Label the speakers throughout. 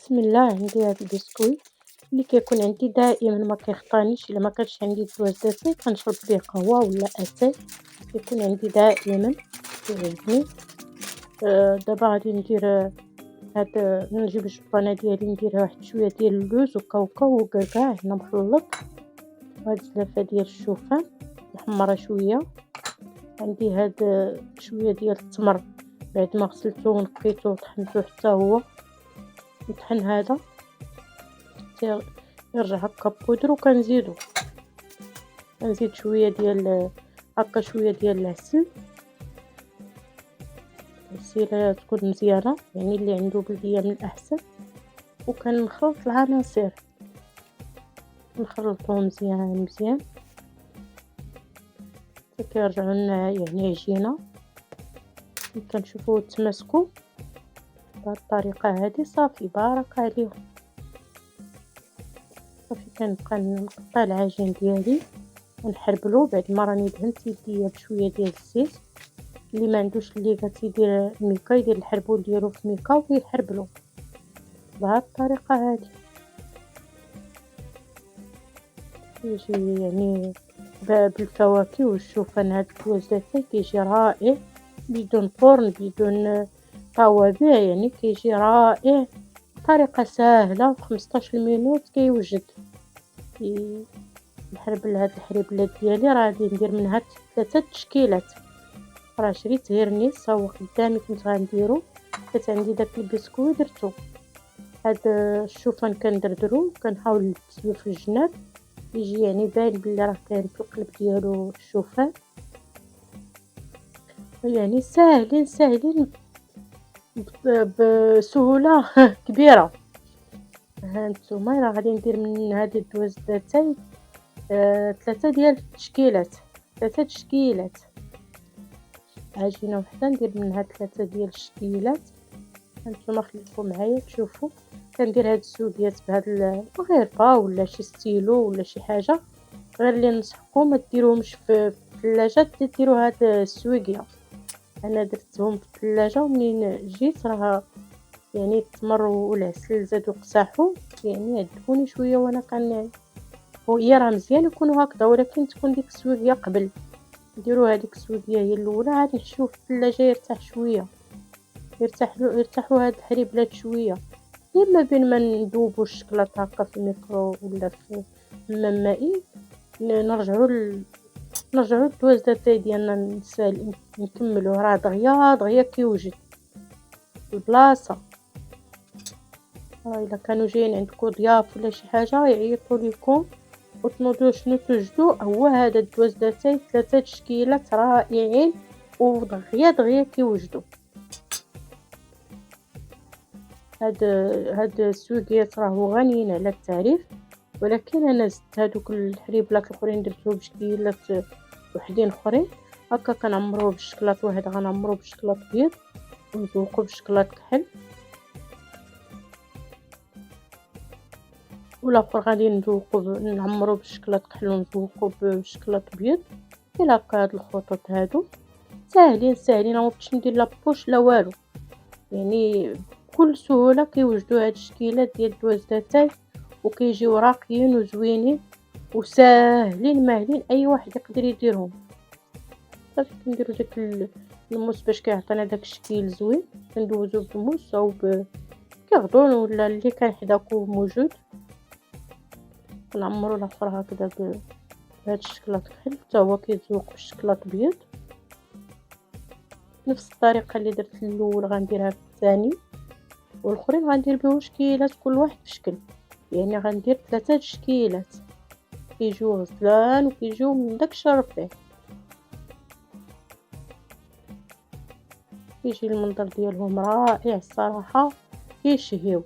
Speaker 1: بسم الله. عندي هاد البسكويت اللي كيكون عندي دائما ما كيخطانيش الا ما كانش عندي الدواء دافي كنشرب فيه قهوة ولا اتاي. كيكون عندي دائما كيعجبني. دابا غادي ندير هاد نجيب الجبانة ديالي نديرها واحد شوية ديال اللوز وكاوكاو وكركاع هنا مخلط. هاد زلافة ديال الشوفان محمرة شوية. عندي هاد شوية ديال التمر بعد ما غسلته ونقيته وطحنته حتى هو نطحن هذا حتى يرجع هكا بودر. وكنزيد شويه ديال هكا شويه ديال العسل تكون مزيانه، يعني اللي عنده بلديه من الاحسن. وكنخلط العناصر نخلطهم مزيان حتى كيرجعوا لنا يعني عجينه. كنشوفوا تماسكوا بهذه الطريقه هذه صافي بارك عليهم. صافي كنبقى نقطع العجين ديالي ونحربلو بعد ما راني دهنت يديا بشويه ديال الزيت. اللي ما عندوش الليغات يدير ميكا يدير الحربول ديالو في ميكا ويحربلو بهذه الطريقه هذه. يجي يعني بالفواكه والشوفان. هاد الكوازاتاي كيجي رائع بدون فرن بدون طوابع، يعني كيجي رائع. طريقه سهله في 15 مينوت كيوجد. نحربل هاد الحريبلات ديالي راه غادي ندير منها 3 تشكيلات. راه شريت هيرنيس هو قدامي كنت غنديرو، حيت عندي داك البسكوي درتو. هاد الشوفان كندردرو كنحاول نلبسو في الجناب يجي يعني باين بلي راه كاين في القلب ديالو الشوفان. يعني ساهلين بسهوله كبيره. هانتوما راه غادي ندير من هاد الدواز داتاي 3 ديال التشكيلات. 3 تشكيلات عجينه وحده ندير منها 3 ديال الشكيلات. هانتوما خليكم معايا تشوفوا. كندير هاد السوديات بهاد الغرفه ولا شي ستيلو ولا شي حاجه. غير اللي نصحكم ما ديروهمش في الثلاجه، ديروا هاد السويقيه. انا درتهم في الثلاجه ومنين جيت راه يعني التمر والعسل زادوا قساحوا، يعني عذبوني شويه وانا وهي راه مزيان يكونوا هكذا، ولكن تكون ديك السويقيه قبل. نديروا هذيك السويقيه هي الاولى عاد نحشوه في الثلاجه يرتاح شويه. يرتاحوا هاد الحريبلات شويه. ما بين ما نذوبوا الشكلاط هكا في الميكرو ولا في الماء مائي نرجعوا الدواز داتاي ديالنا نكملوه. راه دغيا كيوجد البلاصه. الا كانوا جايين عندكم ضياف ولا شي حاجه يعيطوا لكم وتنوضوا شنو توجدوا، هو هذا الدواز داتاي 3 تشكيلات رائعين ودغيا كيوجدوا. هاد السويقيات راهو غنيين على التعريف، ولكن انا زدت هادوك الحريبلات الاخرين درتهم بشكيلات وحدين اخرين. هكا كنعمروه بالشكلاط واحد غنعمروه بالشكلاط بيض ونذوقوا بالشكلاط كحل، والاخر غادي نعمروه بالشكلاط كحل ونذوقوا بالشكلاط بيض. الى هكا هاد الخطوط هادو ساهلين ما بغيتش ندير لا بوش لا والو، يعني بكل سهوله كيوجدوا هاد الشكيلات ديال الدواز داتاي وكيجيو راقيين وزوينين وساهلين ماهلين اي واحد يقدر يديرهم. صافي كنديروا داك الموس باش كيعطينا داك الشكل زوين. كندوزو بالموس او كيغضون ولا اللي كان حداكم موجود. نعمروا الاخر هكذا بهذا الشكلاط كحل حتى هو كيتذوق بالشكلاط بيض. نفس الطريقه اللي درت الاول غنديرها في الثاني، والاخرين غندير بهم شكيلات كل واحد بشكل. يعني غندير 3 تشكيلات كيجيو غزلان وكيجيو من داك الشرفيه. كيجي المنظر ديالهم رائع الصراحه كيشهيو.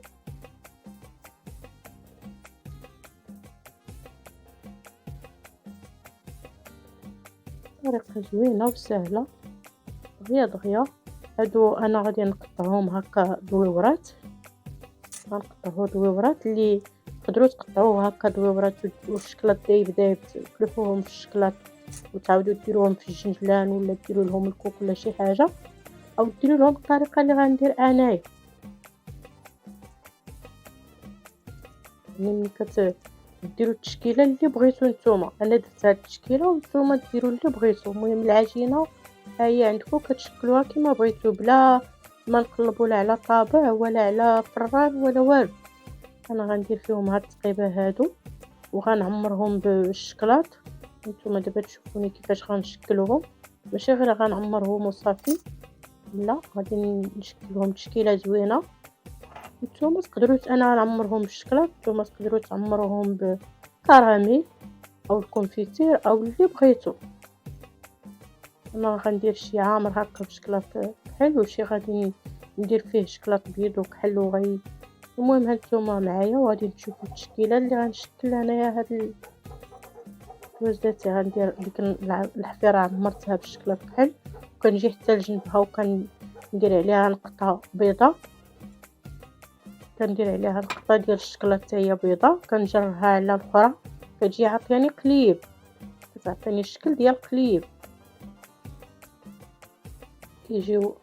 Speaker 1: طريقه زوينه وسهله دغيا. هادو انا غادي نقطعهم هكا دويورات. غنقطعو دويورات اللي تقدروا تقطعوه هكا دويورات والشكلاط دايب تلفوهم في الشكلاط وتعاودوا ديروهم في الجنجلان ولا ديروا لهم الكوك ولا شي حاجه، او ديروا لهم الطريقه اللي غندير انايا. يعني ملي ديروا التشكيله اللي بغيتو نتوما. انا درت هاد التشكيله وانتوما ديروا اللي بغيتو. المهم العجينه ها هي عندكم كتشكلوها كما بغيتو، بلا ما نقلبوا لا على طابع ولا على فران ولا والو. انا غندير فيهم هاد التقيبه هادو وغنعمرهم بالشكلاط. نتوما دابا تشوفوني كيفاش غنشكلهم، ماشي غير غنعمرهم وصافي، لا غادي نشكلهم تشكيله زوينه. نتوما تقدروا انا نعمرهم بالشكلاط، نتوما تقدروا تعمروهم بكراميل او الكونفيتير او اللي بغيتو. انا غندير شي عامر هكا بشكلاط كحل وشي غادي ندير فيه شكلاط بيض وكحل المهم هانتوما معايا وغادي تشوفوا التشكيله اللي غنشكل انايا. هاد الوزداتي غندير ديك الحفيره عمرتها بالشكلاط كحل وكنجي حتى لجنبها وكندير عليها نقطه بيضه، كندير عليها نقطه ديال الشكلاط حتى هي بيضه، كنجرها على الاخرى كتجي عطياني قليب، كتعطيني الشكل ديال قليب. كيجيو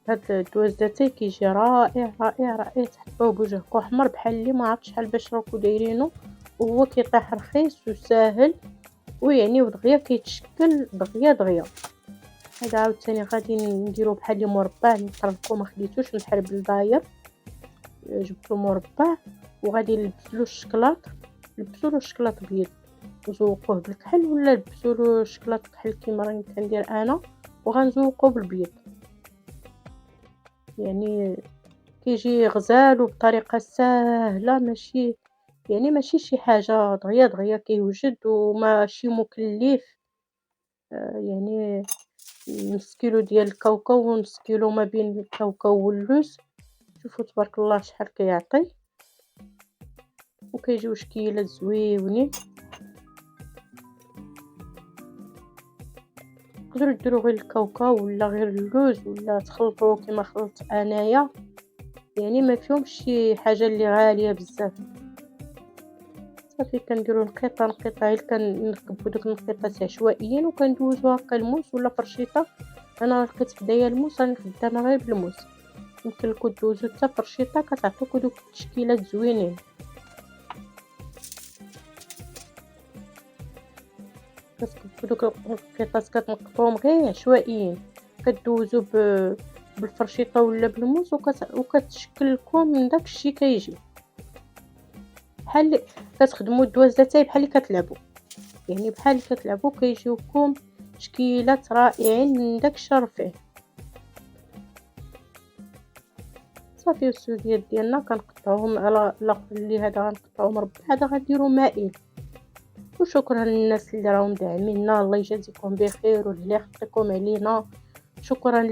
Speaker 1: هاد الدوازاتي كيجي رائع رائع رائع. تحطوه بوجهكم احمر بحال اللي ما عرفت شحال باش راكو دايرينو، وهو كيطيح رخيص وساهل ويعني ودغيا كيتشكل دغيا. هذا عاوتاني غادي نديرو بحال اللي مربع، نطرفكم ما خديتوش نحرب الداير، جبتو مربع وغادي نلبسلو الشكلاط بيض وزوقوه بالكحل، ولا لبسولو الشكلاط كحل كيما راني كندير انا وغنزوقوه بالبيض. يعني كيجي غزال وبطريقه ساهله، ماشي شي حاجه دغيا كيوجد وماشي مكلف. يعني نص كيلو ديال الكاوكاو ونص كيلو ما بين الكاوكاو واللوز، شوفوا تبارك الله شحال كيعطي وكيجيو شكيلات زويونين. تقدروا ديروا غير الكاوكاو ولا غير اللوز ولا تخلطوه كما خلطت انايا، يعني ما فيهمش شي حاجه اللي غاليه بزاف. صافي كنديروا نقيطه غير كنركبوا دوك النقيطات عشوائيا وكندوزو هكا الموس ولا فرشيطه. انا لقيت حدايا الموس راني خدامه غير بالموس، يمكن لكم دوزو حتى فرشيطه كتعطيكم دوك التشكيلات زوينين. كتكبوا دوك النقيطات كتنقطوهم غير عشوائيين، كدوزو بالفرشيطه ولا بالموس وكتشكل لكم من داكشي كيجي بحال كتخدموا الدوازاتاي بحال اللي كتلعبوا، يعني بحال اللي كتلعبوا كيجيوكم تشكيلات رائعين من داك الشرفين. صافي السوديات ديالنا كنقطعوهم على الاخر اللي هذا غنقطعوه مربع، هذا غنديرو مائل. وشكرا للناس اللي راهم داعميننا، الله يجازيكم بخير واللي يحفظكم علينا. شكرا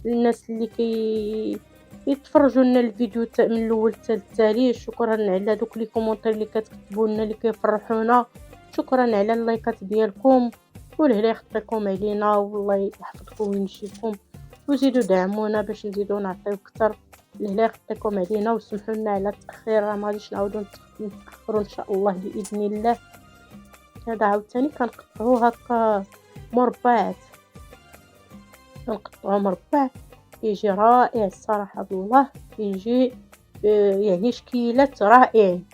Speaker 1: للناس اللي يتفرجوا لنا الفيديو من الاول حتى التالي. شكرا على دوك لي كومونتير اللي كتكتبوا لنا اللي كيفرحونا. شكرا على اللايكات ديالكم والله يخطيكم علينا والله يحفظكم وينجيكم، وزيدوا دعمونا باش نزيدوا نعطيو اكثر. الله يخطيكم علينا وسمحوا لنا على التاخير، راه ما غاديش نعاودوا نتاخروا ان شاء الله باذن الله. هذا عاوتاني كنقطعوه هكا مربعات، كنقطعوه مربع كيجي رائع الصراحه بالله. كيجي يعني شكيلات رائعين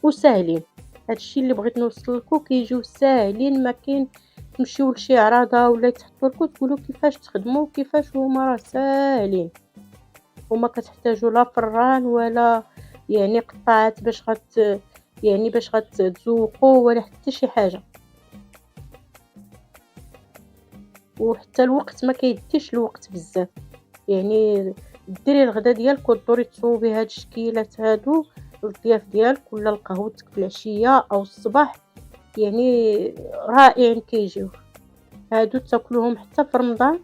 Speaker 1: وساهلين. هادشي اللي بغيت نوصل لكم، كيجيو ساهلين، ما كاين تمشيو لشي عراضه ولا يتحطوا لكم تقولوا كيفاش تخدموا كيفاش، هما راه ساهلين وما كتحتاجوا لا فران ولا يعني قطعات باش غتذوقوا ولا حتى شي حاجه. وحتى الوقت ما كيديش الوقت بزاف، يعني ديري الغدا ديالك ودوري تصوبي هاد الشكيلات هادو للضياف ديالك ولا لقهوتك في العشيه او الصباح، يعني رائعين كيجيو هادو تاكلوهم حتى في رمضان.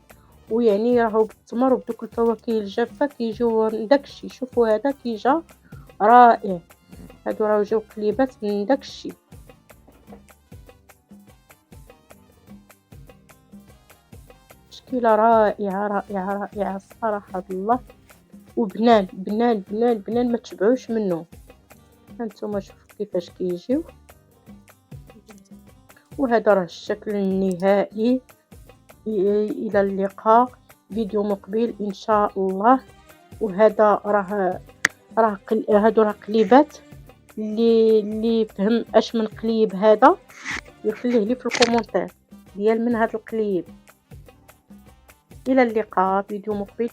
Speaker 1: ويعني راهو بالتمر وبدوك الفواكه الجافه كيجيو داكشي. شوفوا هذا كيجا رائع، هادو راهو جاو قليبات من داكشي. تشكيله رائعه الصراحه بالله، وبنان بنان بنان بنان ما تشبعوش منه. هانتوما شوفوا كيفاش كيجيو، وهذا راه الشكل النهائي. الى اللقاء فيديو مقبل ان شاء الله. وهذا راه هادو راه قليبات اللي فهم اش من قليب هذا يخليه لي في الكومونتير ديال من هذا القليب. الى اللقاء، فيديو مقبل.